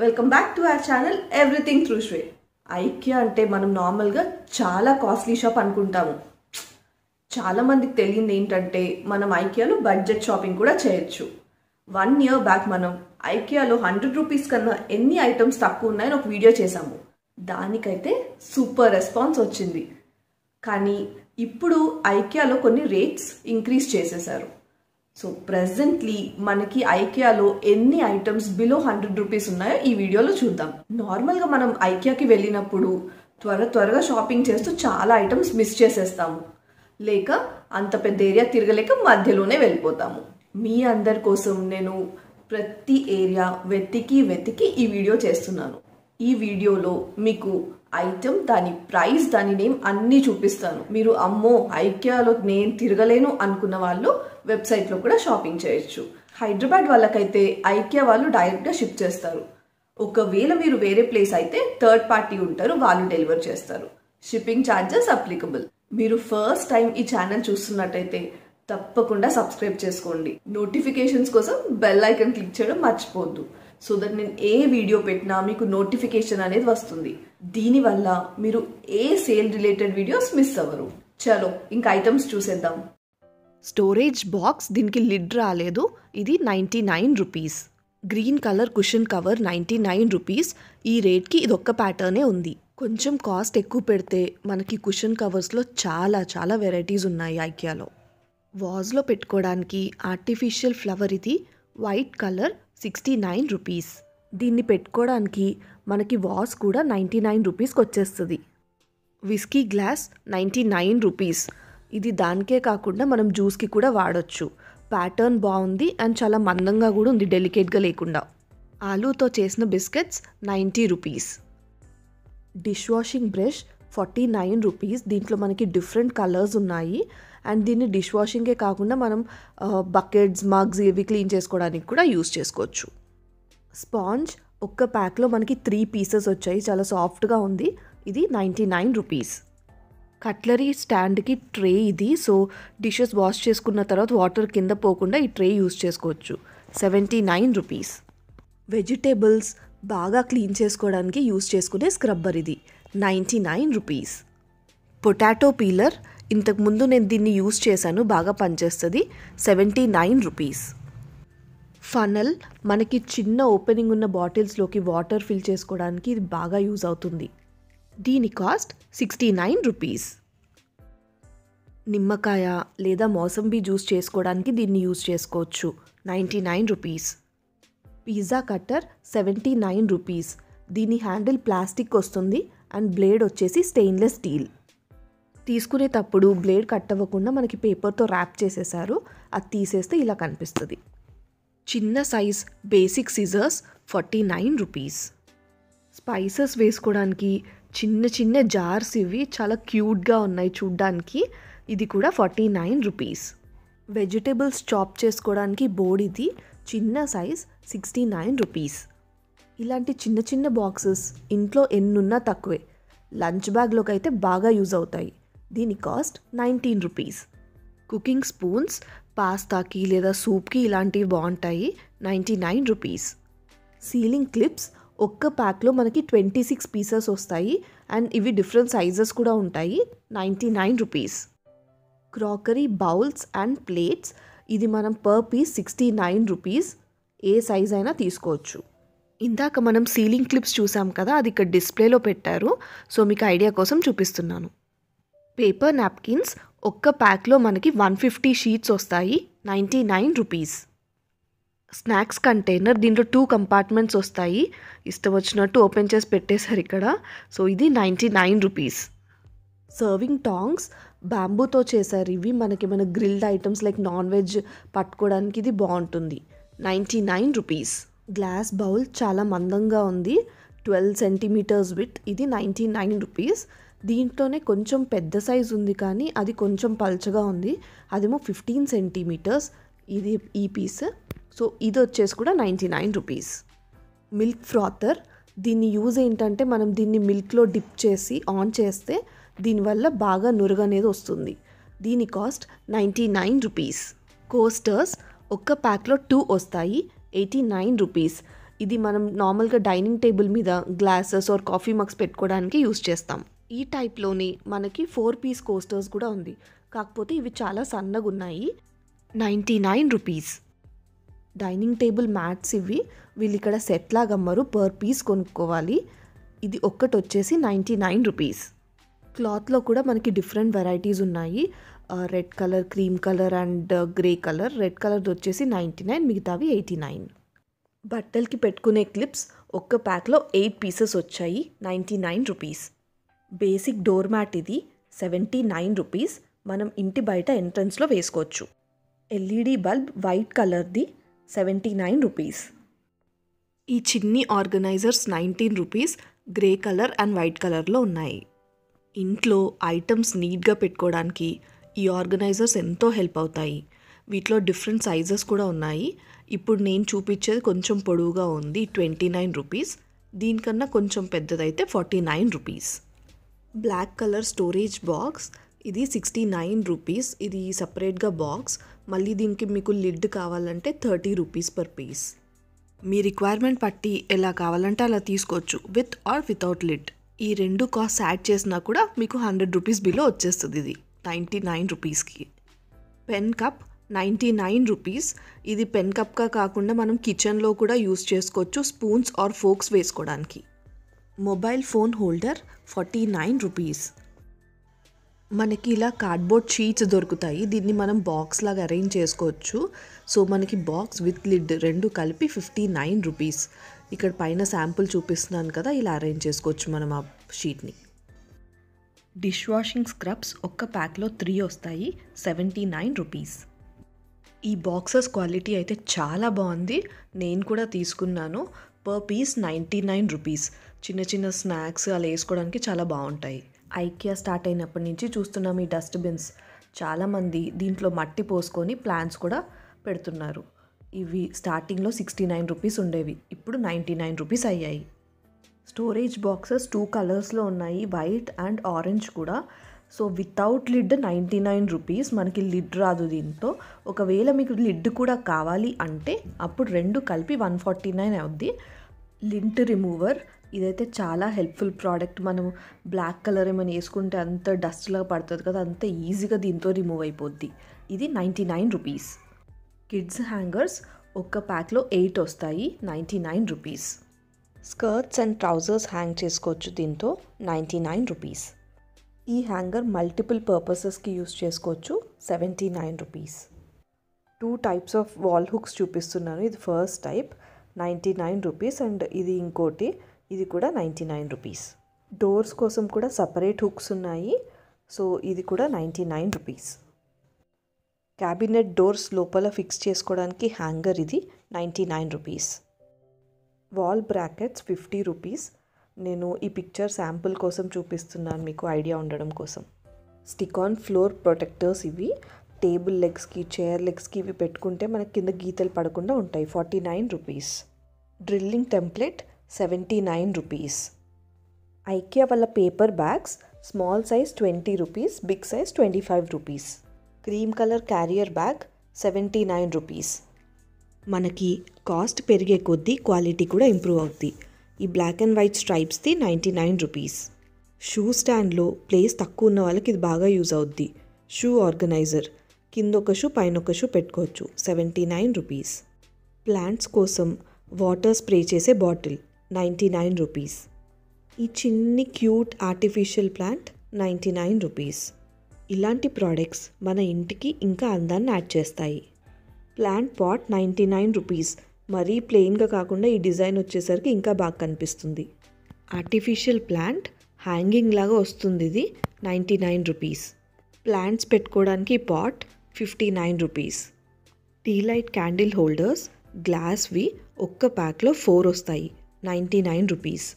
Welcome back to our channel everything through Shwe. IKEA అంటే మనం నార్మల్గా చాలా కాస్ట్లీ షాప్ అనుకుంటాము. చాలా మందికి తెలియదు ఏంటంటే మనం ఐకియాలో బడ్జెట్ షాపింగ్ కూడా చేయొచ్చు. 1 year బ్యాక్ మనం ఐకియాలో 100 రూపీస్ కన్నా ఎన్ని ఐటమ్స్ తక్కువ ఉన్నాయని ఒక వీడియో చేసాము. దానికైతే సూపర్ రెస్పాన్స్ వచ్చింది. కానీ ఇప్పుడు ఐకియాలో కొన్ని రేట్స్ ఇంక్రీజ్ చేసేసారు. సో ప్రెజెంట్లీ మనకి ఐకియాలో ఎన్ని ఐటమ్స్ బిలో 100 రూపీస్ ఉన్నాయో ఈ వీడియోలో చూద్దాం. నార్మల్గా మనం ఐకియాకి వెళ్ళినప్పుడు త్వరగా షాపింగ్ చేస్తూ చాలా ఐటమ్స్ మిస్ చేసేస్తాము, లేక అంత పెద్ద ఏరియా తిరగలేక మధ్యలోనే వెళ్ళిపోతాము. మీ అందరి కోసం నేను ప్రతి ఏరియా వెతికి ఈ వీడియో చేస్తున్నాను. ఈ వీడియోలో మీకు ఐటమ్, దాని ప్రైస్, దాని నేమ్ అన్నీ చూపిస్తాను. మీరు అమ్మో ఐకియాలో నేను తిరగలేను అనుకున్న వాళ్ళు వెబ్సైట్లో కూడా షాపింగ్ చేయొచ్చు. హైదరాబాద్ వాళ్ళకైతే ఐకియా వాళ్ళు డైరెక్ట్గా షిప్ చేస్తారు. ఒకవేళ మీరు వేరే ప్లేస్ అయితే థర్డ్ పార్టీ ఉంటారు, వాళ్ళు డెలివర్ చేస్తారు. Shipping charges applicable. మీరు ఫస్ట్ టైం ఈ ఛానల్ చూస్తున్నట్టయితే తప్పకుండా సబ్స్క్రైబ్ చేసుకోండి. నోటిఫికేషన్స్ కోసం బెల్ ఐకాన్ క్లిక్ చేయడం మర్చిపోవద్దు. సో దట్ నేను ఏ వీడియో పెట్టినా మీకు నోటిఫికేషన్ అనేది వస్తుంది. దీనివల్ల మీరు ఏ సేల్ రిలేటెడ్ వీడియోస్ మిస్ అవ్వరు. చలో ఇంకా ఐటమ్స్ చూసేద్దాం. స్టోరేజ్ బాక్స్, దీనికి లిడ్ రాలేదు. ఇది 99 rupees. Green colour cushion cover 99 rupees. ఈ రేట్కి ఇది ఒక్క ప్యాటర్నే ఉంది. కొంచెం కాస్ట్ ఎక్కువ పెడితే మనకి కుషన్ కవర్స్లో చాలా వెరైటీస్ ఉన్నాయి ఐకియాలో. వాజ్లో పెట్టుకోవడానికి ఆర్టిఫిషియల్ ఫ్లవర్, ఇది వైట్ కలర్ 69 రూపీస్. దీన్ని పెట్టుకోవడానికి మనకి వాజ్ కూడా 99 రూపీస్కి వచ్చేస్తుంది. Whisky glass 99 rupees. ఇది దానికే కాకుండా మనం జ్యూస్కి కూడా వాడచ్చు. ప్యాటర్న్ బాగుంది అండ్ చాలా మందంగా కూడా ఉంది, డెలికేట్గా లేకుండా. ఆలూతో చేసిన biscuits 90 rupees. Dish washing brush 49 rupees. దీంట్లో మనకి డిఫరెంట్ కలర్స్ ఉన్నాయి అండ్ దీన్ని డిష్ వాషింగే కాకుండా మనం బకెట్స్, మగ్స్ ఇవి క్లీన్ చేసుకోవడానికి కూడా యూస్ చేసుకోవచ్చు. స్పాంజ్ ఒక్క ప్యాక్లో మనకి 3 పీసెస్ వచ్చాయి, చాలా సాఫ్ట్గా ఉంది. ఇది 99 రూపీస్. కట్లరీ స్టాండ్కి ట్రే ఇది. సో డిషెస్ వాష్ చేసుకున్న తర్వాత వాటర్ కింద పోకుండా ఈ ట్రే యూస్ చేసుకోవచ్చు. 79 రూపీస్. వెజిటేబుల్స్ బాగా క్లీన్ చేసుకోవడానికి యూస్ చేసుకునే స్క్రబ్బర్, ఇది 99 రూపీస్. పొటాటో పీలర్, ఇంతకుముందు నేను దీన్ని యూస్ చేశాను, బాగా పనిచేస్తుంది. 79 రూపీస్. ఫనల్, మనకి చిన్న ఓపెనింగ్ ఉన్న బాటిల్స్లోకి వాటర్ ఫిల్ చేసుకోవడానికి ఇది బాగా యూజ్ అవుతుంది. దీని కాస్ట్ 69 రూపీస్. నిమ్మకాయ లేదా మోసంబీ జ్యూస్ చేసుకోవడానికి దీన్ని యూజ్ చేసుకోవచ్చు. 99 రూపీస్. Pizza cutter 79 rupees. దీని హ్యాండిల్ ప్లాస్టిక్ వస్తుంది అండ్ బ్లేడ్ వచ్చేసి స్టెయిన్లెస్ స్టీల్. తీసుకునేటప్పుడు బ్లేడ్ కట్ అవ్వకుండా మనకి పేపర్తో ర్యాప్ చేసేసారు. అది తీసేస్తే ఇలా కనిపిస్తుంది. చిన్న size basic scissors 49 rupees. Spices వేసుకోవడానికి చిన్న జార్స్, ఇవి చాలా క్యూట్గా ఉన్నాయి చూడ్డానికి. ఇది కూడా 49 రూపీస్. వెజిటేబుల్స్ చాప్ చేసుకోవడానికి బోర్డ్, ఇది చిన్న సైజ్ 69 రూపీస్. ఇలాంటి చిన్న బాక్సెస్ ఇంట్లో ఎన్నున్నా తక్కువే. లంచ్ బ్యాగ్లోకి అయితే బాగా యూజ్ అవుతాయి. దీని కాస్ట్ 19 రూపీస్. కుకింగ్ స్పూన్స్ పాస్తాకి లేదా సూప్కి ఇలాంటివి బాగుంటాయి. 99 రూపీస్. సీలింగ్ క్లిప్స్ ఒక్క ప్యాక్లో మనకి 26 పీసెస్ వస్తాయి అండ్ ఇవి డిఫరెంట్ సైజెస్ కూడా ఉంటాయి. 99 rupees. Crockery bowls and plates, ఇది మనం పర్ పీస్ 69 రూపీస్. ఏ సైజ్ అయినా తీసుకోవచ్చు. ఇందాక మనం సీలింగ్ క్లిప్స్ చూసాం కదా, అది ఇక్కడ డిస్ప్లేలో పెట్టారు. సో మీకు ఐడియా కోసం చూపిస్తున్నాను. పేపర్ నాప్కిన్స్ ఒక్క ప్యాక్లో మనకి 150 షీట్స్ వస్తాయి. 99 రూపీస్. స్నాక్స్ కంటైనర్, దీంట్లో 2 కంపార్ట్మెంట్స్ వస్తాయి. ఇష్టం వచ్చినట్టు ఓపెన్ చేసి పెట్టేశారు ఇక్కడ. సో ఇది 99 రూపీస్. సర్వింగ్ టాంగ్స్ బ్యాంబూతో చేశారు. ఇవి మనకి మన grilled items like non veg పట్టుకోవడానికి ఇది బాగుంటుంది. 99 రూపీస్. గ్లాస్ బౌల్ చాలా మందంగా ఉంది, 12 సెంటీమీటర్స్ విత్. ఇది 99 రూపీస్. దీంట్లోనే కొంచెం పెద్ద సైజు ఉంది కానీ అది కొంచెం పల్చగా ఉంది, అదేమో 15 సెంటీమీటర్స్ ఇది ఈ పీస్. సో ఇది వచ్చేసి కూడా 99 రూపీస్. మిల్క్ ఫ్రాతర్, దీని యూజ్ ఏంటంటే మనం దీన్ని మిల్క్లో డిప్ చేసి ఆన్ చేస్తే దీనివల్ల బాగా నురుగు అనేది వస్తుంది. దీని కాస్ట్ 99 రూపీస్. కోస్టర్స్ ఒక్క ప్యాక్లో 2 వస్తాయి. 89 రూపీస్. ఇది మనం నార్మల్గా డైనింగ్ టేబుల్ మీద గ్లాసెస్ ఆర్ కాఫీ మగ్స్ పెట్టుకోవడానికి యూస్ చేస్తాం. ఈ టైప్లోని మనకి 4 పీస్ కోస్టర్స్ కూడా ఉంది, కాకపోతే ఇవి చాలా సన్నగా ఉన్నాయి. 99 రూపీస్. డైనింగ్ టేబుల్ మ్యాట్స్ ఇవి, వీళ్ళు ఇక్కడ సెట్ లాగా అమ్మరు, పర్ పీస్ కొనుక్కోవాలి. ఇది ఒక్కటి వచ్చేసి 99 రూపీస్. క్లాత్లో కూడా మనకి డిఫరెంట్ వెరైటీస్ ఉన్నాయి. Red colour, cream colour and grey colour. Red కలర్ది వచ్చేసి 99, మిగతావి 89. బట్టలకి పెట్టుకునే క్లిప్స్ ఒక్క ప్యాక్లో 8 పీసెస్ వచ్చాయి, 99 రూపీస్. బేసిక్ డోర్ మ్యాట్ ఇది 79 రూపీస్. మనం ఇంటి బయట ఎంట్రన్స్లో వేసుకోవచ్చు. ఎల్ఈడి బల్బ్ వైట్ కలర్ది 79 రూపీస్. ఈ చిన్ని organisers 19 rupees. Grey colour and white కలర్లో ఉన్నాయి. ఇంట్లో ఐటమ్స్ నీట్గా పెట్టుకోవడానికి ఈ ఆర్గనైజర్స్ ఎంతో హెల్ప్ అవుతాయి. వీటిలో డిఫరెంట్ సైజెస్ కూడా ఉన్నాయి. ఇప్పుడు నేను చూపించేది కొంచెం పొడవుగా ఉంది, 29 రూపీస్. దీనికన్నా కొంచెం పెద్దదైతే 49 rupees. Black colour storage box ఇది 69 రూపీస్. ఇది సపరేట్గా బాక్స్. మళ్ళీ దీనికి మీకు లిడ్ కావాలంటే 30 రూపీస్ పర్ పీస్. మీ రిక్వైర్మెంట్ బట్టి ఎలా కావాలంటే అలా తీసుకోవచ్చు, విత్ ఆర్ వితౌట్ లిడ్. ఈ రెండు కాస్ట్ యాడ్ చేసినా కూడా మీకు 100 రూపీస్ బిలో వచ్చేస్తుంది ఇది 99 రూపీస్కి. Pen cup 99 rupees. ఇది పెన్ కప్గా కాకుండా మనం కిచెన్లో కూడా యూస్ చేసుకోవచ్చు, స్పూన్స్ ఆర్ ఫోక్స్ వేసుకోవడానికి. Mobile phone holder 49 rupees. మనకి ఇలా కార్డ్బోర్డ్ షీట్స్ దొరుకుతాయి. దీన్ని మనం బాక్స్ లాగా అరేంజ్ చేసుకోవచ్చు. సో మనకి బాక్స్ విత్ లిడ్ రెండు కలిపి 59 రూపీస్. ఇక్కడ పైన శాంపుల్ చూపిస్తున్నాను కదా, ఇలా అరేంజ్ చేసుకోవచ్చు మనం ఆ షీట్ని. డిష్ వాషింగ్ స్క్రబ్స్ ఒక్క ప్యాక్లో 3 వస్తాయి, 79 రూపీస్. ఈ బాక్సెస్ క్వాలిటీ అయితే చాలా బాగుంది, నేను కూడా తీసుకున్నాను. Per piece 99 rupees. చిన్న చిన్న స్నాక్స్ అలా వేసుకోవడానికి చాలా బాగుంటాయి. ఐకియా స్టార్ట్ అయినప్పటి నుంచి చూస్తున్నాం ఈ డస్ట్బిన్స్. చాలామంది దీంట్లో మట్టి పోసుకొని ప్లాంట్స్ కూడా పెడుతున్నారు. ఇవి స్టార్టింగ్లో 69 రూపీస్ ఉండేవి, ఇప్పుడు 99 రూపీస్ అయ్యాయి. స్టోరేజ్ బాక్సెస్ 2 కలర్స్లో ఉన్నాయి, వైట్ అండ్ ఆరెంజ్ కూడా. So without lid 99 rupees. మనకి లిడ్ రాదు దీంతో. ఒకవేళ మీకు లిడ్ కూడా కావాలి అంటే అప్పుడు రెండు కలిపి 149 అవుద్ది. లింట్ రిమూవర్ ఇదైతే చాలా హెల్ప్ఫుల్ ప్రోడక్ట్. మనం బ్లాక్ కలర్ ఏమైనా వేసుకుంటే అంత డస్ట్లా పడుతుంది కదా, అంత ఈజీగా దీంతో రిమూవ్ అయిపోద్ది. ఇది 99 రూపీస్. కిడ్స్ హ్యాంగర్స్ ఒక్క ప్యాక్లో 8 వస్తాయి, 99 rupees. Skirts and trousers hang చేసుకోవచ్చు దీంతో, 99 రూపీస్. ఈ హ్యాంగర్ మల్టిపుల్ పర్పసెస్కి యూస్ చేసుకోవచ్చు, 79 rupees. 2 types of wall hooks చూపిస్తున్నాను. ఇది ఫస్ట్ టైప్ 99 రూపీస్ అండ్ ఇది ఇంకోటి, ఇది కూడా 99 రూపీస్. డోర్స్ కోసం కూడా సపరేట్ హుక్స్ ఉన్నాయి. సో ఇది కూడా 99 రూపీస్. క్యాబినెట్ డోర్స్ లోపల ఫిక్స్ చేసుకోవడానికి హ్యాంగర్ ఇది 99 రూపీస్. Wall brackets 50 rupees. నేను ఈ పిక్చర్ శాంపుల్ కోసం చూపిస్తున్నాను మీకు ఐడియా ఉండడం కోసం. స్టిక్ ఆన్ ఫ్లోర్ ప్రొటెక్టర్స్ ఇవి. టేబుల్ లెగ్స్కి, చైర్ లెగ్స్కి ఇవి పెట్టుకుంటే మనకి కింద గీతలు పడకుండా ఉంటాయి, 49 rupees. Drilling template 79 rupees. IKEA వాళ్ళ paper bags small size 20 rupees, big size 25 rupees. Cream colour carrier bag 79 rupees. మనకి కాస్ట్ పెరిగే కొద్దీ క్వాలిటీ కూడా ఇంప్రూవ్ అవుద్ది. ఈ బ్లాక్ అండ్ వైట్ స్ట్రైప్స్ది 99 రూపీస్. షూ స్టాండ్లో ప్లేస్ తక్కువ ఉన్న వాళ్ళకి ఇది బాగా యూజ్ అవుద్ది. షూ ఆర్గనైజర్ కింద ఒక షూ పైన ఒక షూ పెట్టుకోవచ్చు, 79 రూపీస్. ప్లాంట్స్ కోసం వాటర్ స్ప్రే చేసే బాటిల్ 99 రూపీస్. ఈ చిన్ని క్యూట్ ఆర్టిఫిషియల్ ప్లాంట్ 99 రూపీస్. ఇలాంటి ప్రోడక్ట్స్ మన ఇంటికి ఇంకా అందాన్ని యాడ్ చేస్తాయి. Plant pot 99 rupees. మరీ ప్లెయిన్గా కాకుండా ఈ డిజైన్ వచ్చేసరికి ఇంకా బాగా కనిపిస్తుంది. ఆర్టిఫిషియల్ ప్లాంట్ హ్యాంగింగ్ లాగా వస్తుంది, ఇది 99 రూపీస్. ప్లాంట్స్ పెట్టుకోవడానికి pot 59 rupees. Tea light candle holders గ్లాస్వి ఒక్క ప్యాక్లో 4 వస్తాయి, 99 రూపీస్.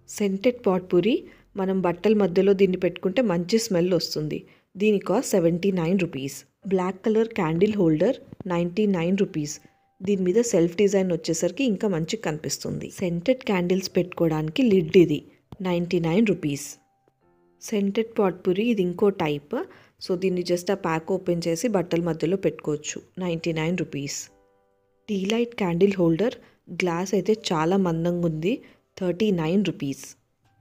సెంటెడ్ పాట్పూరి మనం బట్టల మధ్యలో దీన్ని పెట్టుకుంటే మంచి స్మెల్ వస్తుంది. దీని cost 79 rupees. Black colour candle holder 99 rupees. దీని మీద సెల్ఫ్ డిజైన్ వచ్చేసరికి ఇంకా మంచిగా కనిపిస్తుంది. సెంటెడ్ క్యాండిల్స్ పెట్టుకోవడానికి లిడ్ ఇది 99 రూపీస్. సెంటెడ్ పాట్పూరి ఇది ఇంకో టైప్. సో దీన్ని జస్ట్ ఆ ప్యాక్ ఓపెన్ చేసి బట్టల మధ్యలో పెట్టుకోవచ్చు, 99 rupees. Tea light candle holder glass అయితే చాలా మందంగా ఉంది, 39 రూపీస్.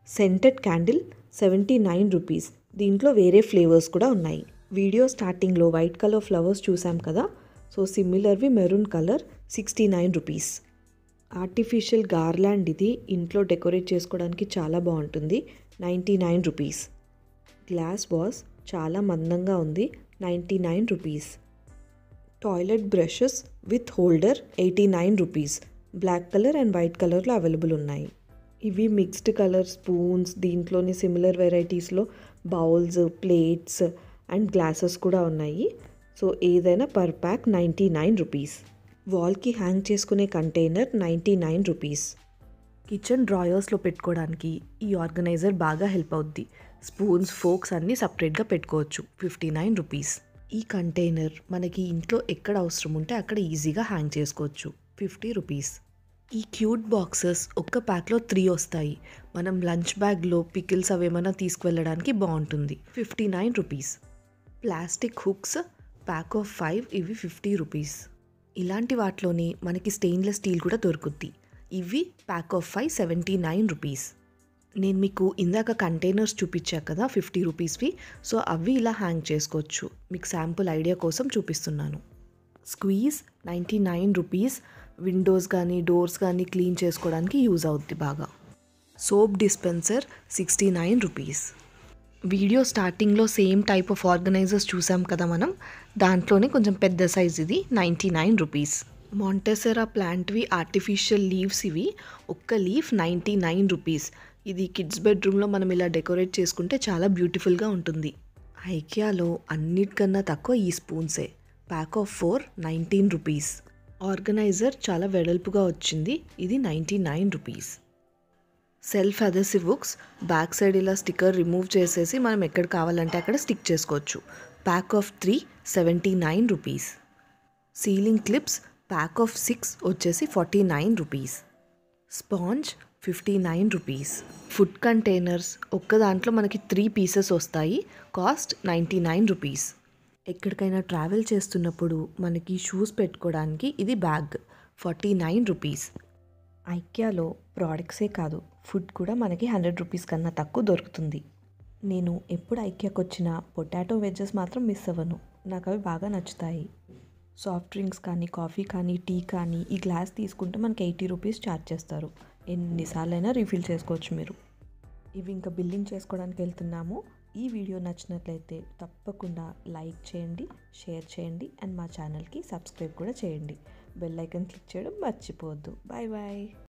Scented candle 79 rupees. దీంట్లో వేరే ఫ్లేవర్స్ కూడా ఉన్నాయి. వీడియో స్టార్టింగ్లో వైట్ కలర్ ఫ్లవర్స్ చూసాం కదా, సో సిమిలర్వి maroon colour 69 rupees. Artificial garland ఇది, ఇంట్లో డెకరేట్ చేసుకోవడానికి చాలా బాగుంటుంది, 99 రూపీస్. గ్లాస్ వాస్ చాలా మందంగా ఉంది, 99 rupees. Toilet brushes with holder 89 rupees. Black colour and white కలర్లో అవైలబుల్ ఉన్నాయి. ఇవి మిక్స్డ్ కలర్ స్పూన్స్, దీంట్లోని సిమిలర్ వెరైటీస్లో బౌల్స్, ప్లేట్స్ అండ్ గ్లాసెస్ కూడా ఉన్నాయి. సో ఏదైనా పర్ ప్యాక్ 99 రూపీస్. వాల్కి హ్యాంగ్ చేసుకునే కంటైనర్ 99 రూపీస్. కిచెన్ డ్రాయర్స్లో పెట్టుకోవడానికి ఈ ఆర్గనైజర్ బాగా హెల్ప్ అవుద్ది. స్పూన్స్, ఫోక్స్ అన్నీ సపరేట్గా పెట్టుకోవచ్చు, 59 రూపీస్. ఈ కంటైనర్ మనకి ఇంట్లో ఎక్కడ అవసరం ఉంటే అక్కడ ఈజీగా హ్యాంగ్ చేసుకోవచ్చు, 50 రూపీస్. ఈ క్యూట్ బాక్సెస్ ఒక్క ప్యాక్లో 3 వస్తాయి. మనం లంచ్ బ్యాగ్లో పికిల్స్ అవేమైనా తీసుకువెళ్ళడానికి బాగుంటుంది, 59 rupees. Plastic hooks pack of 5, ఇవి 50 రూపీస్. ఇలాంటి వాటిలోనే మనకి స్టెయిన్లెస్ స్టీల్ కూడా దొరుకుద్ది. ఇవి ప్యాక్ ఆఫ్ 5, 79 రూపీస్. నేను మీకు ఇందాక కంటైనర్స్ చూపించా కదా 50 రూపీస్వి, సో అవి ఇలా హ్యాంగ్ చేసుకోవచ్చు. మీకు శాంపుల్ ఐడియా కోసం చూపిస్తున్నాను. Squeeze 99 rupees. విండోస్ కానీ డోర్స్ కానీ క్లీన్ చేసుకోవడానికి యూజ్ అవుద్ది బాగా. Soap dispenser 69 rupees. వీడియో స్టార్టింగ్లో సేమ్ టైప్ ఆఫ్ ఆర్గనైజర్స్ చూసాం కదా మనం, దాంట్లోనే కొంచెం పెద్ద సైజ్ ఇది, 99 రూపీస్. మాంటెసెరా ప్లాంట్వి ఆర్టిఫిషియల్ లీవ్స్, ఇవి ఒక్క లీఫ్ 99 రూపీస్. ఇది కిడ్స్ బెడ్రూమ్లో మనం ఇలా డెకరేట్ చేసుకుంటే చాలా బ్యూటిఫుల్గా ఉంటుంది. ఐకియాలో అన్నిటికన్నా తక్కువ ఈ స్పూన్సే, ప్యాక్ ఆఫ్ 4, 19 రూపీస్. ఆర్గనైజర్ చాలా వెడల్పుగా వచ్చింది, ఇది 99 rupees. Self adhesive books, back side ఇలా స్టిక్కర్ రిమూవ్ చేసేసి మనం ఎక్కడ కావాలంటే అక్కడ స్టిక్ చేసుకోవచ్చు, pack of 3, 79 rupees. Ceiling clips pack of 6 వచ్చేసి 49 rupees. Sponge 59 rupees. Food containers ఒక్క దాంట్లో మనకి 3 పీసెస్ వస్తాయి, కాస్ట్ 99 రూపీస్. ఎక్కడికైనా ట్రావెల్ చేస్తున్నప్పుడు మనకి షూస్ పెట్టుకోవడానికి ఇది బ్యాగ్, 49 రూపీస్. ఐకియాలో ప్రోడక్ట్సే కాదు, ఫుడ్ కూడా మనకి 100 రూపీస్ కన్నా తక్కువ దొరుకుతుంది. నేను ఎప్పుడు ఐకియాకి వచ్చినా పొటాటో వెజ్జెస్ మాత్రం మిస్ అవ్వను, నాకు అవి బాగా నచ్చుతాయి. సాఫ్ట్ డ్రింక్స్ కానీ, కాఫీ కానీ, టీ కానీ ఈ గ్లాస్ తీసుకుంటే మనకి 80 రూపీస్ ఛార్జ్ చేస్తారు. ఎన్నిసార్లైనా రీఫిల్ చేసుకోవచ్చు మీరు. ఇవి ఇంకా బిల్లింగ్ చేసుకోవడానికి వెళ్తున్నాము. ఈ వీడియో నచ్చినట్లయితే తప్పకుండా లైక్ చేయండి, షేర్ చేయండి అండ్ మా ఛానల్కి సబ్స్క్రైబ్ కూడా చేయండి. బెల్ ఐకాన్ క్లిక్ చేయడం మర్చిపోవద్దు. Bye bye.